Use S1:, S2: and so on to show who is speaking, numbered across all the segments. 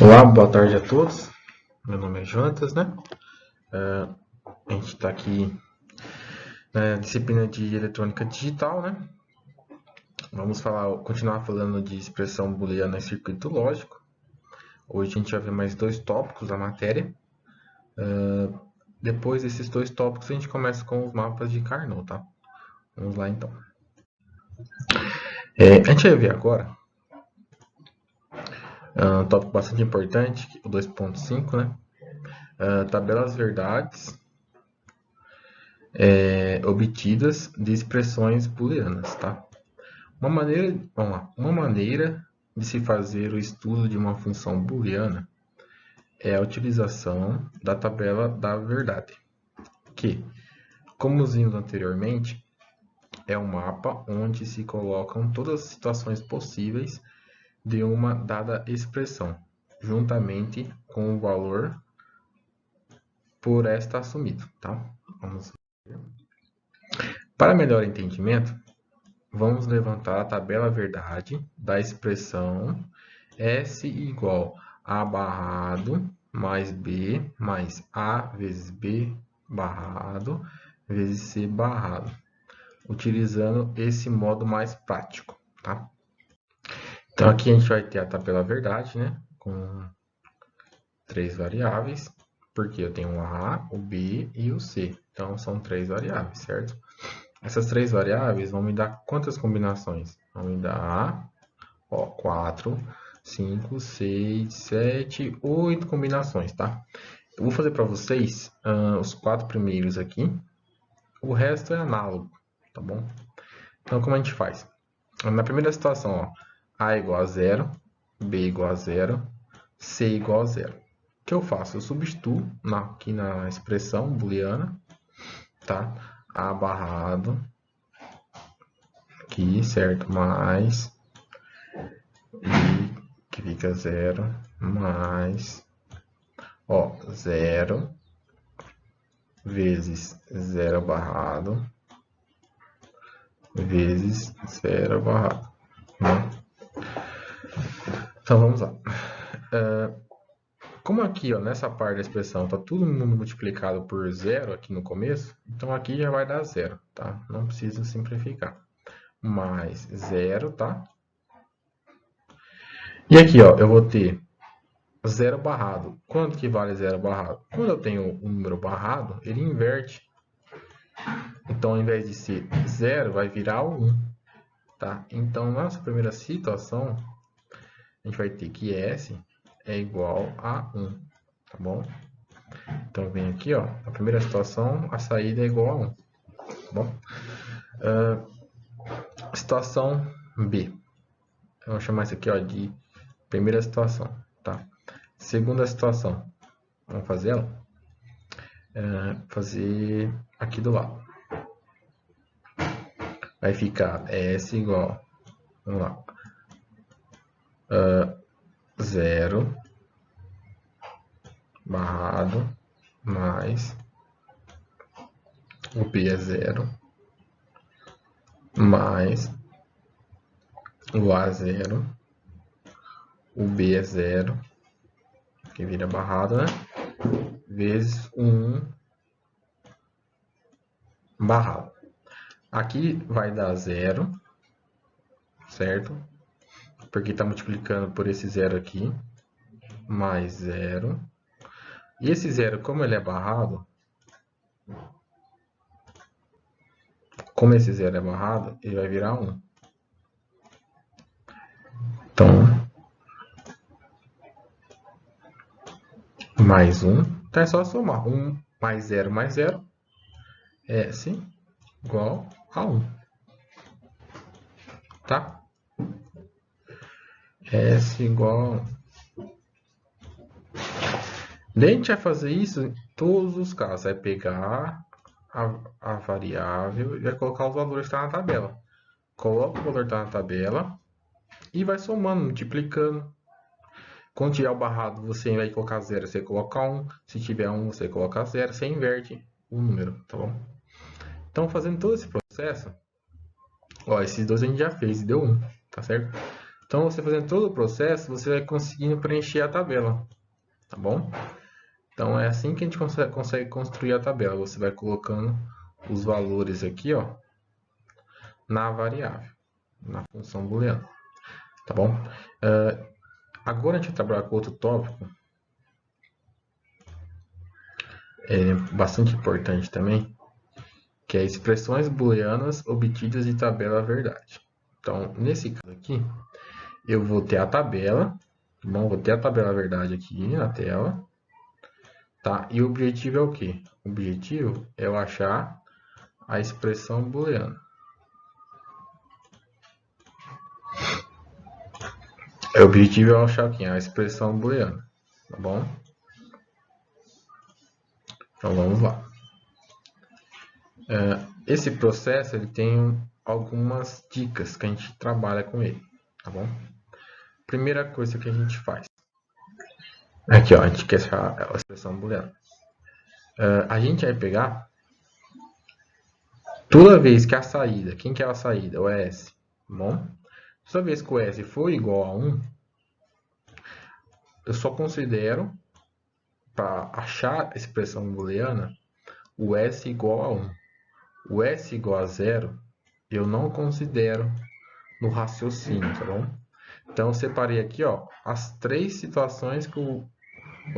S1: Olá, boa tarde a todos. Meu nome é Jonatas, né? A gente está aqui na disciplina de eletrônica digital, né? Vamos continuar falando de expressão booleana em circuito lógico. Hoje a gente vai ver mais 2 tópicos da matéria. Depois desses 2 tópicos a gente começa com os mapas de Carnot, tá? Vamos lá então. A gente vai ver agora um tópico bastante importante, o 2.5, né? Tabelas verdades obtidas de expressões booleanas, tá? Uma maneira de se fazer o estudo de uma função booleana é a utilização da tabela da verdade, que, como vimos anteriormente, é um mapa onde se colocam todas as situações possíveis de uma dada expressão, juntamente com o valor por esta assumido, tá? Vamos ver. Para melhor entendimento, vamos levantar a tabela verdade da expressão S igual A barrado mais B mais A vezes B barrado vezes C barrado, utilizando esse modo mais prático, tá? Então aqui a gente vai ter a tabela verdade, né? Com 3 variáveis, porque eu tenho o A, o B e o C. Então são 3 variáveis, certo? Essas 3 variáveis vão me dar quantas combinações? Vão me dar 4, 5, 6, 7, 8 combinações, tá? Eu vou fazer para vocês os 4 primeiros aqui. O resto é análogo, tá bom? Então, como a gente faz? Na primeira situação, ó, A igual a 0, B igual a 0, C igual a 0. O que eu faço? Eu substituo aqui na expressão booleana, tá? A barrado, aqui, certo? Mais, e que fica 0, mais, ó, 0 vezes 0 barrado, vezes 0 barrado, né? Então, vamos lá. Como aqui, ó, nessa parte da expressão, está todo mundo multiplicado por 0 aqui no começo, então aqui já vai dar 0, tá? Não precisa simplificar. Mais 0, tá? E aqui, ó, eu vou ter 0 barrado. Quanto que vale 0 barrado? Quando eu tenho um número barrado, ele inverte. Então, ao invés de ser 0, vai virar 1, tá? Então, na nossa primeira situação, a gente vai ter que S é igual a 1, tá bom? Então, vem aqui, ó, na primeira situação, a saída é igual a 1, tá bom? Situação B. Eu vou chamar isso aqui, ó, de primeira situação, tá? Segunda situação. Vamos fazer ela? Fazer aqui do lado. Vai ficar S igual, vamos lá, 0 barrado mais o B é 0 mais o A é 0, o B é 0, que vira barrado, né? Vezes 1 barrado. Aqui vai dar 0, certo? Porque está multiplicando por esse 0 aqui, mais 0. E esse 0, como ele é barrado, como esse 0 é barrado, ele vai virar 1. Então, mais 1, então é só somar. 1 mais 0 é sim, igual a 1. Tá? S igual a 1. Daí a gente vai fazer isso em todos os casos. Vai pegar a variável e vai colocar os valores que estão na tabela. Coloca o valor que está na tabela e vai somando, multiplicando. Quando tiver o barrado, você vai colocar 0, você coloca 1. Se tiver 1, você coloca 0. Você inverte o número, tá bom? Então, fazendo todo esse processo, ó, esses dois a gente já fez e deu 1, tá certo? Então, você fazendo todo o processo, você vai conseguindo preencher a tabela, tá bom? Então, é assim que a gente consegue construir a tabela. Você vai colocando os valores aqui, ó, na variável, na função booleana, tá bom? Agora a gente vai trabalhar com outro tópico, bastante importante também, que é expressões booleanas obtidas de tabela verdade. Então, nesse caso aqui, eu vou ter a tabela, tá bom? Vou ter a tabela verdade aqui na tela, tá? E o objetivo é o quê? O objetivo é eu achar a expressão booleana. O objetivo é eu achar aqui a expressão booleana, tá bom? Então vamos lá. Esse processo ele tem algumas dicas que a gente trabalha com ele, tá bom? Primeira coisa que a gente faz. Aqui, ó, a gente quer achar a expressão booleana. A gente vai pegar toda vez que a saída, quem que é a saída? O S, tá bom? Toda vez que o S for igual a 1, eu só considero, para achar a expressão booleana, o S igual a 1. O S igual a 0, eu não considero no raciocínio, tá bom? Então, eu separei aqui, ó, as 3 situações que o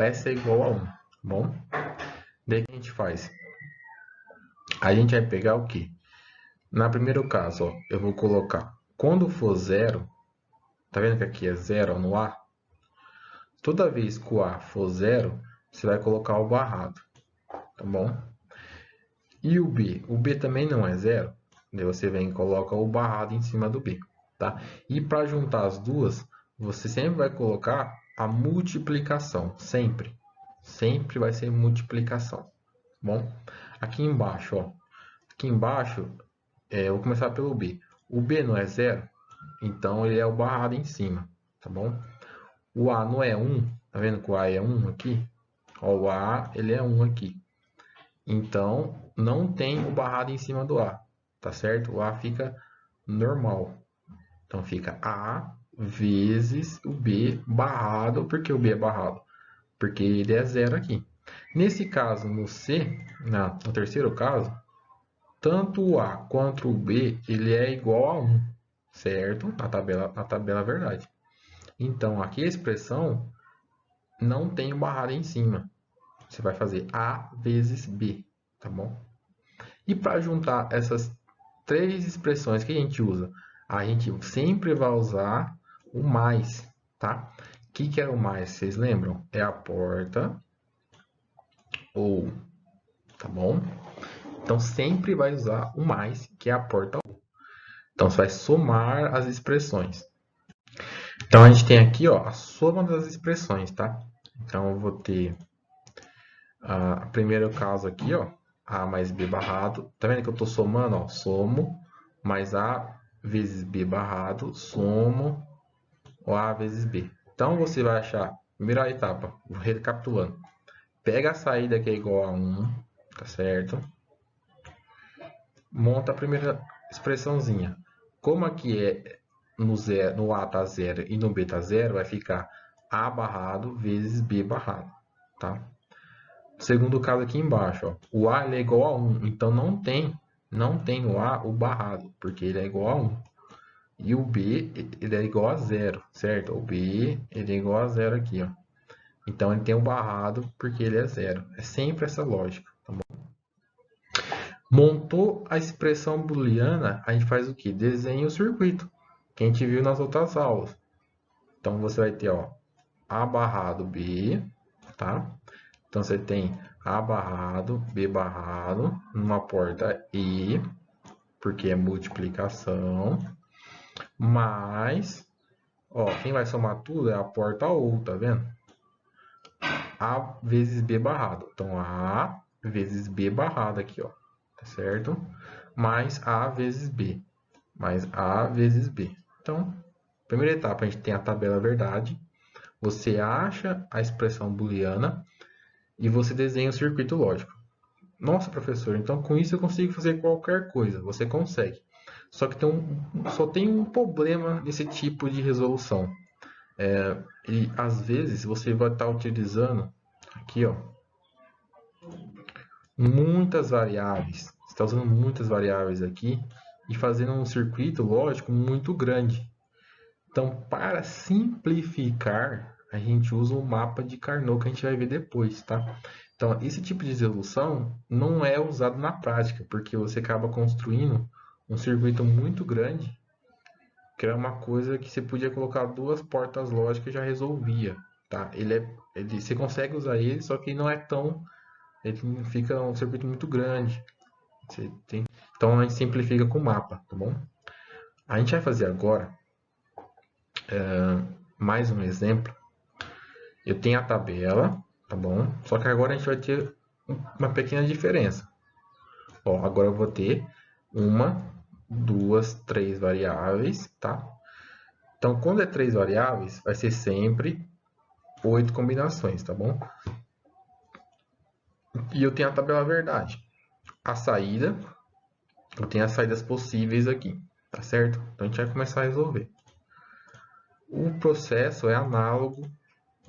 S1: S é igual a 1, tá bom? Daí o que a gente faz? A gente vai pegar o quê? Na primeiro caso, ó, eu vou colocar, quando for 0, tá vendo que aqui é 0 no A? Toda vez que o A for 0, você vai colocar o barrado, tá bom? E o B? O B também não é 0, daí você vem e coloca o barrado em cima do B, tá? E para juntar as duas, você sempre vai colocar a multiplicação, sempre. Sempre vai ser multiplicação, tá bom? Aqui embaixo, ó. Aqui embaixo, eu vou começar pelo B. O B não é 0, então ele é o barrado em cima, tá bom? O A não é 1, tá vendo que o A é 1 aqui? Ó, o A ele é 1 aqui. Então, não tem o barrado em cima do A, tá certo? O A fica normal. Então, fica A vezes o B barrado. Por que o B é barrado? Porque ele é 0 aqui. Nesse caso, no C, no terceiro caso, tanto o A quanto o B, ele é igual a 1, certo? Na tabela verdade. Então, aqui a expressão não tem o barrado em cima. Você vai fazer A vezes B, tá bom? E para juntar essas 3 expressões que a gente usa, a gente sempre vai usar o mais, tá? O que é o mais? Vocês lembram? É a porta ou, tá bom? Então sempre vai usar o mais, que é a porta ou. Então você vai somar as expressões. Então a gente tem aqui, ó, a soma das expressões, tá? Então eu vou ter o primeiro caso aqui, ó, A mais B barrado. Tá vendo que eu estou somando? Ó, somo mais A vezes B barrado, somo o A vezes B. Então você vai achar, primeira etapa, recapitulando. Pega a saída que é igual a 1, tá certo? Monta a primeira expressãozinha. Como aqui é no A tá 0 e no B tá 0, vai ficar A barrado vezes B barrado, tá? Segundo caso aqui embaixo, ó, o A ele é igual a 1, então não tem no A o barrado, porque ele é igual a 1. E o B ele é igual a 0, certo? O B ele é igual a 0 aqui, ó. Então ele tem um barrado porque ele é 0. É sempre essa lógica, tá bom? Montou a expressão booleana, a gente faz o quê? Desenha o circuito, que a gente viu nas outras aulas. Então você vai ter, ó, A barrado B, tá? Então você tem A barrado, B barrado, numa porta E, porque é multiplicação, mais, ó, quem vai somar tudo é a porta OU, tá vendo? A vezes B barrado. Então A vezes B barrado aqui, ó, tá certo? Mais A vezes B, mais A vezes B. Então, Primeira etapa, a gente tem a tabela verdade. Você acha a expressão booleana e você desenha o circuito lógico. Nossa, professor, então com isso eu consigo fazer qualquer coisa. Você consegue. Só que só tem um problema nesse tipo de resolução. E às vezes você vai estar utilizando aqui, ó, muitas variáveis. Você está usando muitas variáveis aqui e fazendo um circuito lógico muito grande. Então, para simplificar, a gente usa o mapa de Carnot que a gente vai ver depois, tá? Então, esse tipo de resolução não é usado na prática, porque você acaba construindo um circuito muito grande, que era uma coisa que você podia colocar duas portas lógicas e já resolvia, tá? Você consegue usar ele, só que não é tão... Ele fica um circuito muito grande. Então, a gente simplifica com o mapa, tá bom? A gente vai fazer agora mais um exemplo. Eu tenho a tabela, tá bom? Só que agora a gente vai ter uma pequena diferença. Ó, agora eu vou ter uma, duas, três variáveis, tá? Então, quando é três variáveis, vai ser sempre 8 combinações, tá bom? E eu tenho a tabela verdade. A saída, eu tenho as saídas possíveis aqui, tá certo? Então, a gente vai começar a resolver. O processo é análogo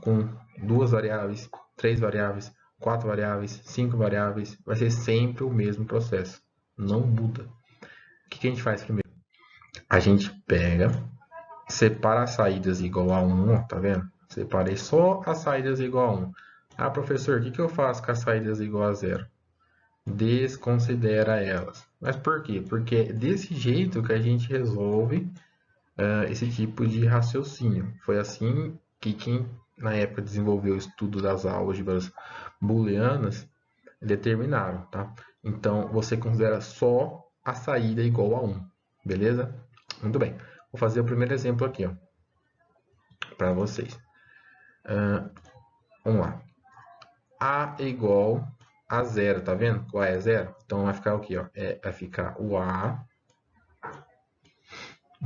S1: com duas variáveis, três variáveis, 4 variáveis, 5 variáveis, vai ser sempre o mesmo processo, não muda. O que a gente faz primeiro? A gente pega, separa as saídas igual a 1, ó, tá vendo? Separei só as saídas igual a 1. Ah, professor, o que eu faço com as saídas igual a 0? Desconsidera elas. Mas por quê? Porque é desse jeito que a gente resolve esse tipo de raciocínio. Foi assim que quem na época desenvolveu o estudo das álgebras booleanas determinaram, tá? Então, você considera só a saída igual a 1, beleza? Muito bem. Vou fazer o primeiro exemplo aqui, ó, para vocês. Vamos lá. A é igual a 0, tá vendo? O A é 0. Então, vai ficar o quê? Ó? Vai ficar o A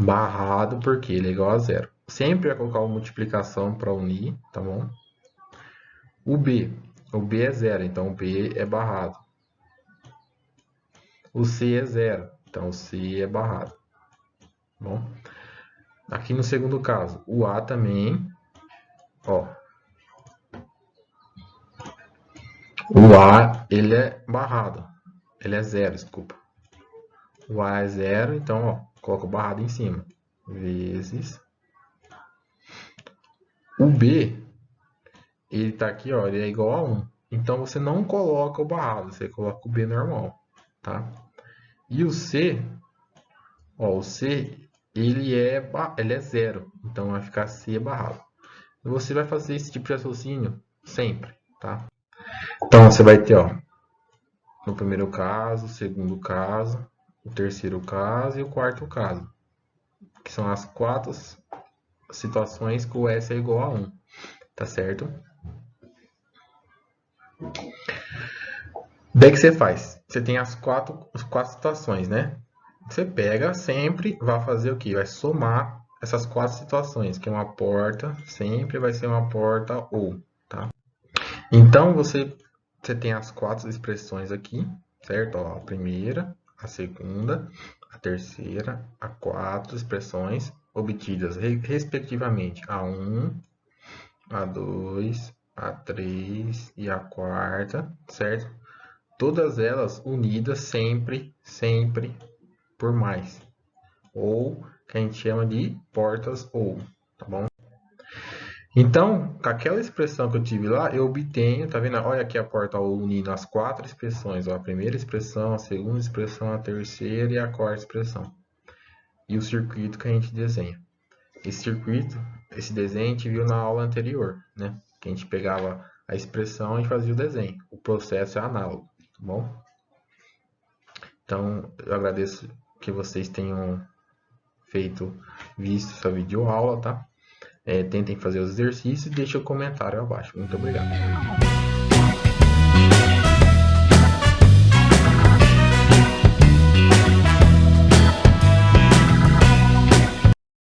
S1: barrado, porque ele é igual a 0. Sempre vai colocar uma multiplicação para unir, tá bom? O B é 0, então o B é barrado. O C é 0, então o C é barrado. Bom, aqui no segundo caso, o A também, ó. O A, ele é barrado. Ele é 0, desculpa. O A é 0, então, ó, coloca o barrado em cima. Vezes. O B, ele tá aqui, ó, ele é igual a 1. Então, você não coloca o barrado, você coloca o B normal, tá? E o C, ó, o C, ele é 0. Então, vai ficar C barrado. E você vai fazer esse tipo de raciocínio sempre, tá? Então, você vai ter, ó, no primeiro caso, segundo caso, o terceiro caso e o quarto caso, que são as 4 situações que o S é igual a 1, tá certo? Daí que você faz? Você tem as quatro situações, né? Você pega sempre, vai fazer o quê? Vai somar essas 4 situações, que é uma porta, sempre vai ser uma porta ou, tá? Então, você tem as 4 expressões aqui, certo? Ó, a primeira, a segunda, a terceira, a 4 expressões obtidas, respectivamente, a 1, a 2, a 3 e a quarta, certo? Todas elas unidas sempre, sempre por mais. Ou, que a gente chama de portas ou, tá bom? Então, com aquela expressão que eu tive lá, eu obtenho, tá vendo? Olha aqui a porta ou unindo as 4 expressões, ó, a primeira expressão, a segunda expressão, a terceira e a quarta expressão. E o circuito que a gente desenha. Esse circuito, esse desenho a gente viu na aula anterior, né? Que a gente pegava a expressão e fazia o desenho. O processo é análogo, tá bom? Então, eu agradeço que vocês tenham visto essa videoaula, tá? Tentem fazer os exercícios e deixem o comentário abaixo. Muito obrigado.